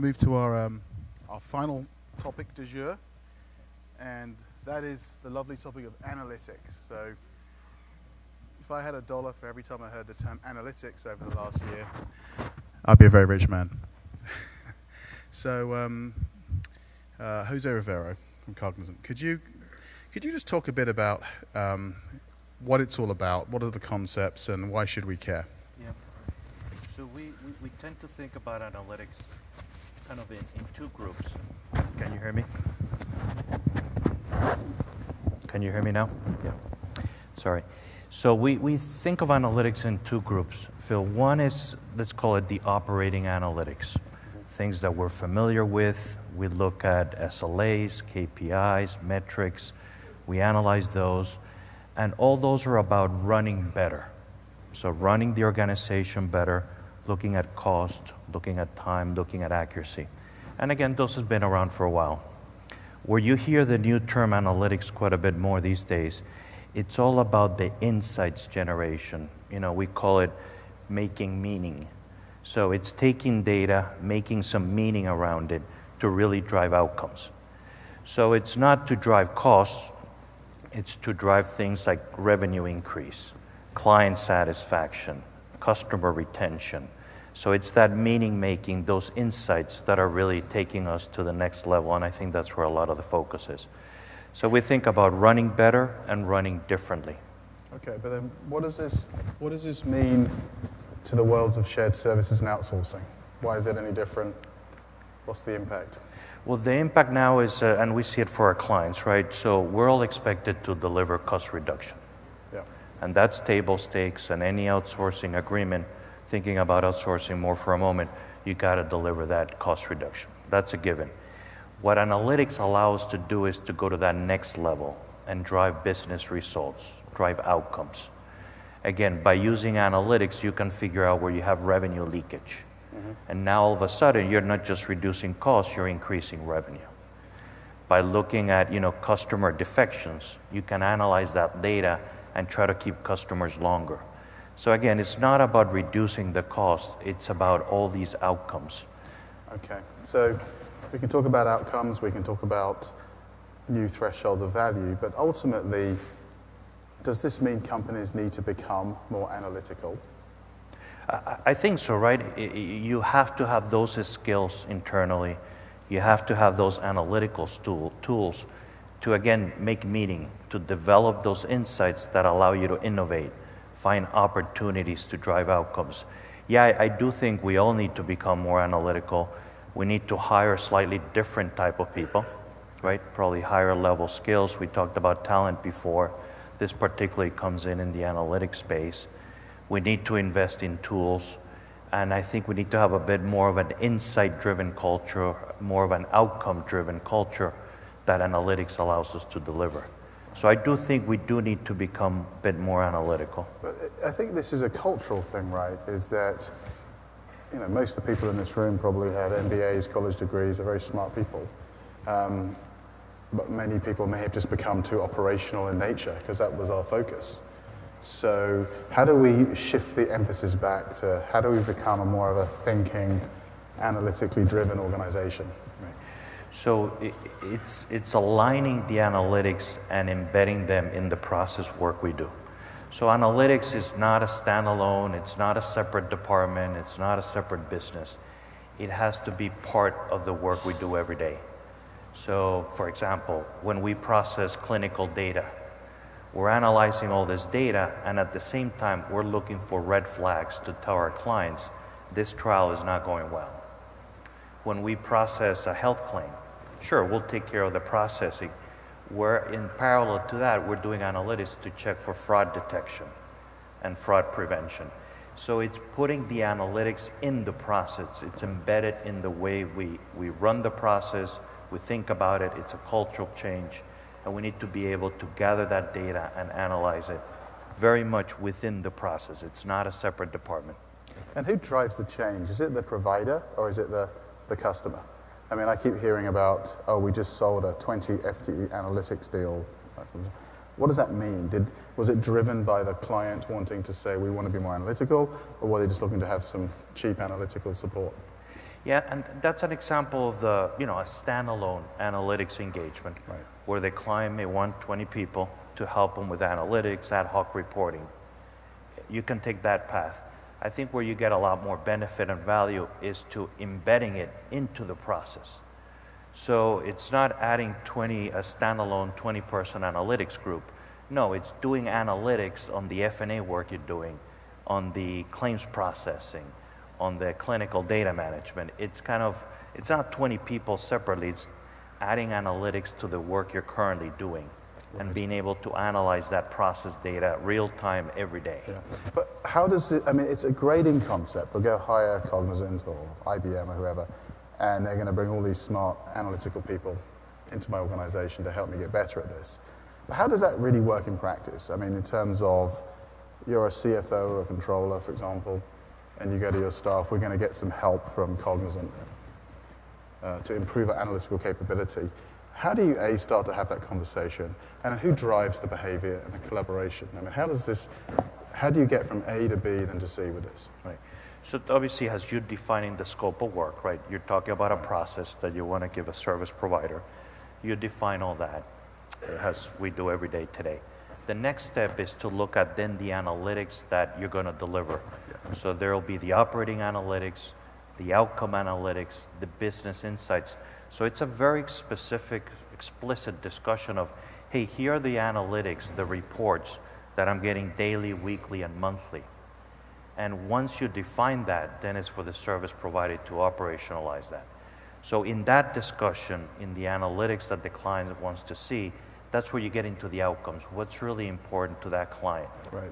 move to our final topic du jour, and that is the lovely topic of analytics. So if I had $1 for every time I heard the term analytics over the last year, I'd be a very rich man. So Jose Rivero from Cognizant, could you just talk a bit about what it's all about, what are the concepts, and why should we care? Yeah. So we tend to think about analytics kind of in two groups. Can you hear me? Can you hear me now? Yeah. Sorry. So we think of analytics in two groups. Phil, one is, let's call it the operating analytics, things that we're familiar with. We look at SLAs, KPIs, metrics. We analyze those. And all those are about running better. So running the organization better, looking at cost, looking at time, looking at accuracy. And again, those have been around for a while. Where you hear the new term analytics quite a bit more these days, it's all about the insights generation. You know, we call it making meaning. So it's taking data, making some meaning around it to really drive outcomes. So it's not to drive costs, it's to drive things like revenue increase, client satisfaction, customer retention. So it's that meaning making, those insights that are really taking us to the next level, and I think that's where a lot of the focus is. So we think about running better and running differently. Okay, but then what does this mean to the worlds of shared services and outsourcing? Why is it any different? What's the impact? Well, the impact now is, and we see it for our clients, right? So we're all expected to deliver cost reduction. Yeah. And that's table stakes, and any outsourcing agreement, thinking about outsourcing more for a moment, you got to deliver that cost reduction. That's a given. What analytics allows us to do is to go to that next level and drive business results, drive outcomes. Again, by using analytics, you can figure out where you have revenue leakage. Mm-hmm. And now all of a sudden, you're not just reducing costs, you're increasing revenue. By looking at, customer defections, you can analyze that data and try to keep customers longer. So again, it's not about reducing the cost, it's about all these outcomes. Okay, so we can talk about outcomes, we can talk about new thresholds of value, but ultimately, does this mean companies need to become more analytical? I think so, right? You have to have those skills internally. You have to have those analytical tools to, again, make meaning, to develop those insights that allow you to innovate, find opportunities to drive outcomes. Yeah, I do think we all need to become more analytical. We need to hire slightly different type of people, right? Probably higher level skills. We talked about talent before. This particularly comes in the analytics space. We need to invest in tools, and I think we need to have a bit more of an insight-driven culture, more of an outcome-driven culture that analytics allows us to deliver. So I do think we do need to become a bit more analytical. But I think this is a cultural thing, right? Is that, most of the people in this room probably have MBAs, college degrees, are very smart people. But many people may have just become too operational in nature because that was our focus. So how do we shift the emphasis back to how do we become a more of a thinking, analytically driven organization? Right. So it's aligning the analytics and embedding them in the process work we do. So analytics is not a standalone, it's not a separate department, it's not a separate business. It has to be part of the work we do every day. So, for example, when we process clinical data, we're analyzing all this data, and at the same time, we're looking for red flags to tell our clients, this trial is not going well. When we process a health claim, sure, we'll take care of the processing. We're in parallel to that, we're doing analytics to check for fraud detection and fraud prevention. So it's putting the analytics in the process. It's embedded in the way we run the process, we think about it, it's a cultural change. And we need to be able to gather that data and analyze it very much within the process. It's not a separate department. And who drives the change? Is it the provider or is it the customer? I mean, I keep hearing about, we just sold a 20 FTE analytics deal. What does that mean? Was it driven by the client wanting to say, we want to be more analytical, or were they just looking to have some cheap analytical support? Yeah, and that's an example of a standalone analytics engagement, Right. where the client may want 20 people to help them with analytics, ad hoc reporting. You can take that path. I think where you get a lot more benefit and value is to embedding it into the process. So it's not adding a standalone 20-person analytics group. No, it's doing analytics on the F&A work you're doing, on the claims processing, on the clinical data management. It's not 20 people separately, it's adding analytics to the work you're currently doing and being able to analyze that process data real time every day. Yeah. But how does it, I mean, it's a grading concept. We'll go hire Cognizant or IBM or whoever, and they're going to bring all these smart analytical people into my organization to help me get better at this. But how does that really work in practice? I mean, in terms of you're a CFO or a controller, for example, and you go to your staff, we're going to get some help from Cognizant to improve our analytical capability. How do you, start to have that conversation? And who drives the behavior and the collaboration? I mean, how do you get from A to B then to C with this? Right. So obviously, as you're defining the scope of work, right, you're talking about a process that you want to give a service provider. You define all that, as we do every day today. The next step is to look at then the analytics that you're going to deliver. Yeah. So there will be the operating analytics, the outcome analytics, the business insights. So it's a very specific, explicit discussion of, hey, here are the analytics, the reports that I'm getting daily, weekly, and monthly. And once you define that, then it's for the service provider to operationalize that. So in that discussion, in the analytics that the client wants to see, that's where you get into the outcomes. What's really important to that client? Right.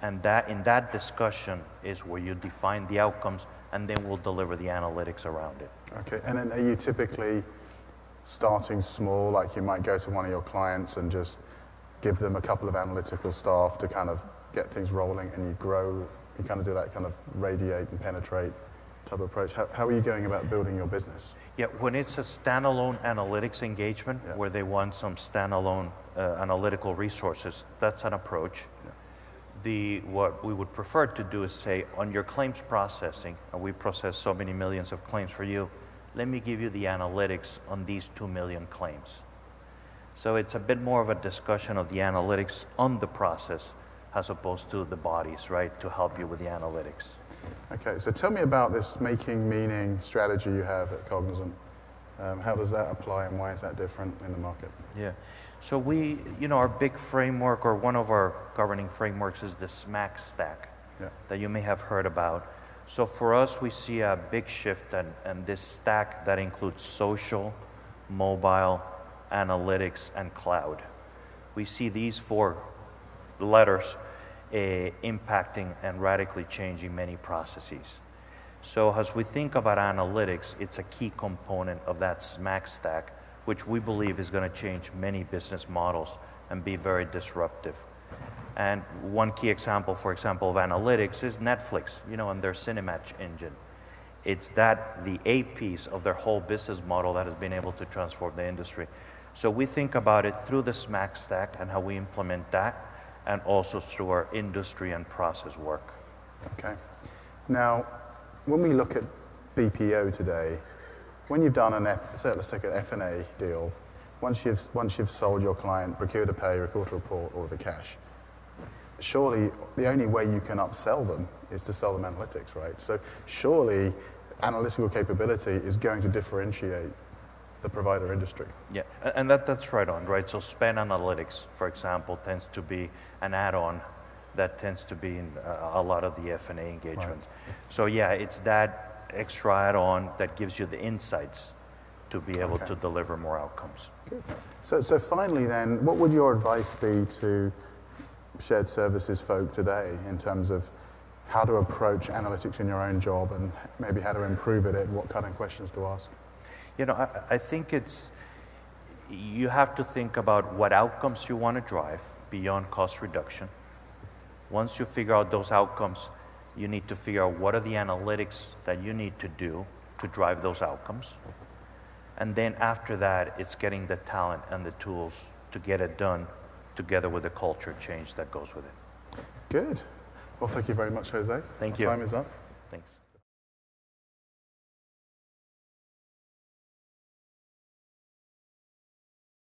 And that in that discussion is where you define the outcomes, and then we'll deliver the analytics around it. Okay, and then are you typically starting small, like you might go to one of your clients and just give them a couple of analytical staff to kind of get things rolling, and you grow, you kind of do that kind of radiate and penetrate type of approach? How are you going about building your business? Yeah, when it's a standalone analytics engagement, yeah, where they want some standalone analytical resources, that's an approach. Yeah. What we would prefer to do is say, on your claims processing, and we process so many millions of claims for you, let me give you the analytics on these 2 million claims. So it's a bit more of a discussion of the analytics on the process as opposed to the bodies, right, to help you with the analytics. Okay, so tell me about this making meaning strategy you have at Cognizant. How does that apply, and why is that different in the market? Yeah, so our big framework, or one of our governing frameworks, is the SMAC stack, yeah, that you may have heard about. So for us, we see a big shift, and this stack that includes social, mobile, analytics, and cloud. We see these 4 letters impacting and radically changing many processes. So as we think about analytics, it's a key component of that SMAC stack, which we believe is going to change many business models and be very disruptive. And one key example, for example, of analytics is Netflix, and their Cinematch engine. It's the A piece of their whole business model that has been able to transform the industry. So we think about it through the SMAC stack and how we implement that, and also through our industry and process work. Okay. Now, when we look at BPO today, when you've done let's take an F&A deal, once you've sold your client, procure to pay, record to report, or the cash, surely the only way you can upsell them is to sell them analytics, right? So surely analytical capability is going to differentiate the provider industry. Yeah, and that's right on, right? So spend analytics, for example, tends to be an add-on that tends to be in a lot of the F&A engagement. Right. So yeah, it's that extra add-on that gives you the insights to be able to deliver more outcomes. Good. So finally then, what would your advice be to shared services folk today in terms of how to approach analytics in your own job, and maybe how to improve it, and what kind of questions to ask? I think you have to think about what outcomes you want to drive beyond cost reduction. Once you figure out those outcomes, you need to figure out what are the analytics that you need to do to drive those outcomes. And then after that, it's getting the talent and the tools to get it done, together with the culture change that goes with it. Good. Well, thank you very much, Jose. Thank you. Time is up. Thanks.